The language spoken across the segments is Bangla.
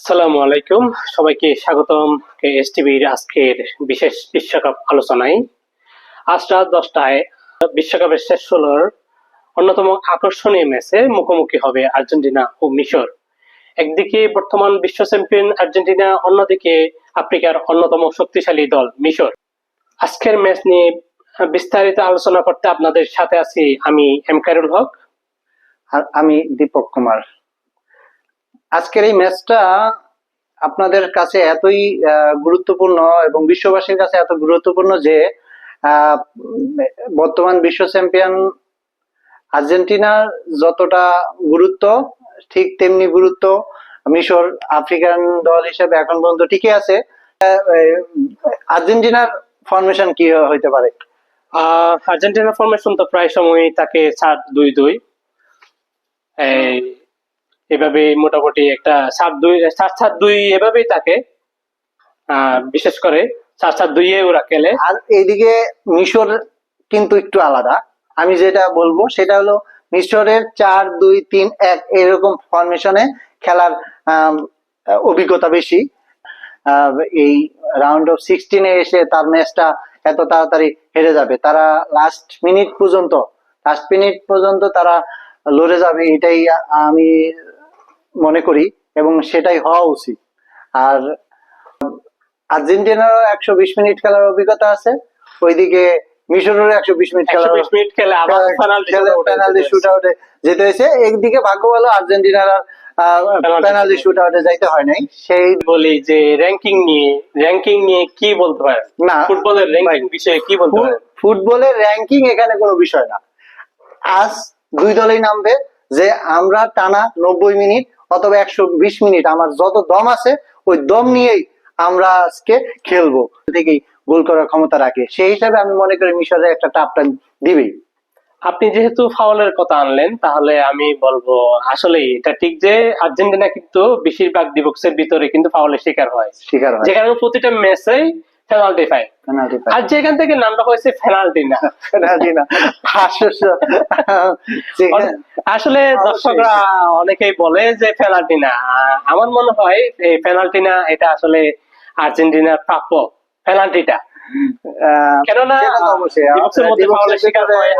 আসসালামু আলাইকুম, সবাইকে স্বাগতম কেএস টিভির আজকের বিশেষ বিশ্বকাপ আলোচনায়। আজ রাত 10টায় বিশ্বকাপের শেষ 16-র অন্যতম আকর্ষণীয় ম্যাচে মুখোমুখি হবে আর্জেন্টিনা ও মিশর। একদিকে বর্তমান বিশ্ব চ্যাম্পিয়ন আর্জেন্টিনা, অন্যদিকে আফ্রিকার অন্যতম শক্তিশালী দল মিশর। আজকের ম্যাচ নিয়ে বিস্তারিত আলোচনা করতে আপনাদের সাথে আছি আমি এম খায়রুল হক আর আমি দীপক কুমার। আজকের এই ম্যাচটা আপনাদের কাছে এতই গুরুত্বপূর্ণ এবং বিশ্ববাসীর কাছে এত গুরুত্বপূর্ণ যে বর্তমান বিশ্ব চ্যাম্পিয়ন আর্জেন্টিনার যতটা গুরুত্ব, ঠিক তেমনি গুরুত্ব মিশর আফ্রিকান দল হিসেবে এখন পর্যন্ত টিকে আছে। আর্জেন্টিনার ফরমেশন কি হইতে পারে? আর্জেন্টিনার ফরমেশন তো প্রায় সময় তাকে 4-2-2 এভাবে মোটামুটি একটা 7-2 এভাবেই থাকে, বিশেষ করে 4-4-2 ওরা খেলে। আর এইদিকে মিশর কিন্তু একটু আলাদা। আমি যেটা বলবো সেটা হলো মিশরের 4-2-3-1 এরকম ফরমেশনে খেলার অভিজ্ঞতা বেশি। এই রাউন্ড অফ 16-এ এসে তার ম্যাচটা এত তাড়াতাড়ি হেরে যাবে, তারা লাস্ট মিনিট পর্যন্ত তারা লড়ে যাবে, এটাই আমি মনে করি এবং সেটাই হওয়া উচিত। আর আর্জেন্টিনারও 120 মিনিট খেলার অভিজ্ঞতা আছে, ওইদিকে মিশরেরও 120 মিনিট খেলে আবার পেনাল্টি শুট আউটে যেতে হয়েছে। একদিকে ভাগ্য ভালো, আর্জেন্টিনার পেনাল্টি শুট আউটে যাইতে হয় নাই। সেই বলি যে র্যাঙ্কিং নিয়ে কি বলতে পারেন? না, ফুটবলের র্যাঙ্কিং বিষয়ে কি বলতে পারেন? ফুটবলের র্যাঙ্কিং এখানে কোনো বিষয় না। আজ দুই দলই নামবে যে আমরা টানা 90 মিনিট অথবা 120 মিনিট আমার যত দম আছে ওই দম নিয়েই আমরা আজকে খেলবো, থেকেই গোল করার ক্ষমতা রাখে। সেই হিসাবে আমি মনে করি মিশরের একটা টাপ টাইম দিবেই। আপনি যেহেতু ফাউলের কথা আনলেন, তাহলে আমি বলবো আসলে এটা ঠিক যে আর্জেন্টিনা কিন্তু বেশিরভাগ ডিবক্সের ভিতরে কিন্তু ফাউলের শিকার হয়, যেখানে প্রতিটা ম্যাচেই পেনাল্টি পায়। আর যেখান থেকে নামটা হয়েছে পেনাল্টি না। আসলে দর্শকরা অনেকেই বলে যে পেনাল্টি না, আমার মনে হয় এই পেনাল্টি না, এটা আসলে আর্জেন্টিনার প্রাপ্য পেনাল্টিটা। কেননা ডিবক্সের মধ্যে ফাউলের শিকার হয়,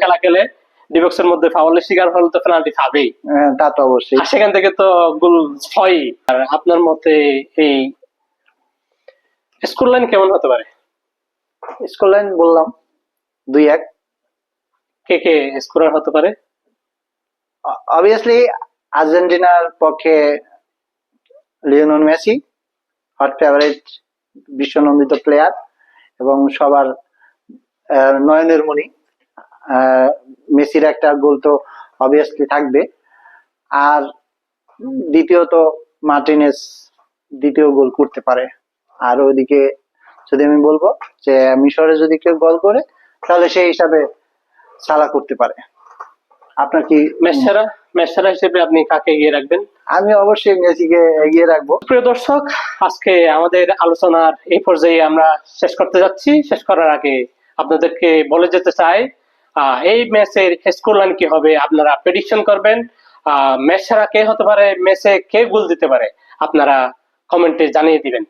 খেলা খেলে ডিবক্সের মধ্যে ফাউলের শিকার হলে তো পেনাল্টি পাবেই, তা তো অবশ্যই। সেখান থেকে তো গোল হয়। আর আপনার মতে এই স্কোর লাইন কেমন হতে পারে? স্কোর লাইন বললাম 2-1। কে স্কোরার হতে পারে? অবভিয়াসলি আর্জেন্টিনার পক্ষে লিওনেল মেসি, হট ফেভারিট, বিশ্বনন্দিত প্লেয়ার এবং সবার নয়নের মণি। মেসির একটা গোল তো অবভিয়াসলি থাকবে। আর দ্বিতীয়ত মার্টিনেজ দ্বিতীয় গোল করতে পারে। আর ওইদিকে যদি আমি বলবো যে মিশরে যদি কেউ গোল করে তাহলে সেই হিসাবে সালা করতে পারে। আপনার কি মেসেরা হিসেবে আপনি কাকে এগিয়ে রাখবেন? আমি অবশ্যই মেসিকে এগিয়ে রাখবো। প্রিয় দর্শক, আজকে আমাদের আলোচনার এই পর্যায়ে আমরা শেষ করতে যাচ্ছি। শেষ করার আগে আপনাদেরকে বলে যেতে চাই, এই ম্যাচের স্কোর লাইন কি হবে আপনারা প্রেডিকশন করবেন। ম্যাচ সেরা কে হতে পারে, ম্যাচে কে গোল দিতে পারে আপনারা কমেন্টে জানিয়ে দিবেন।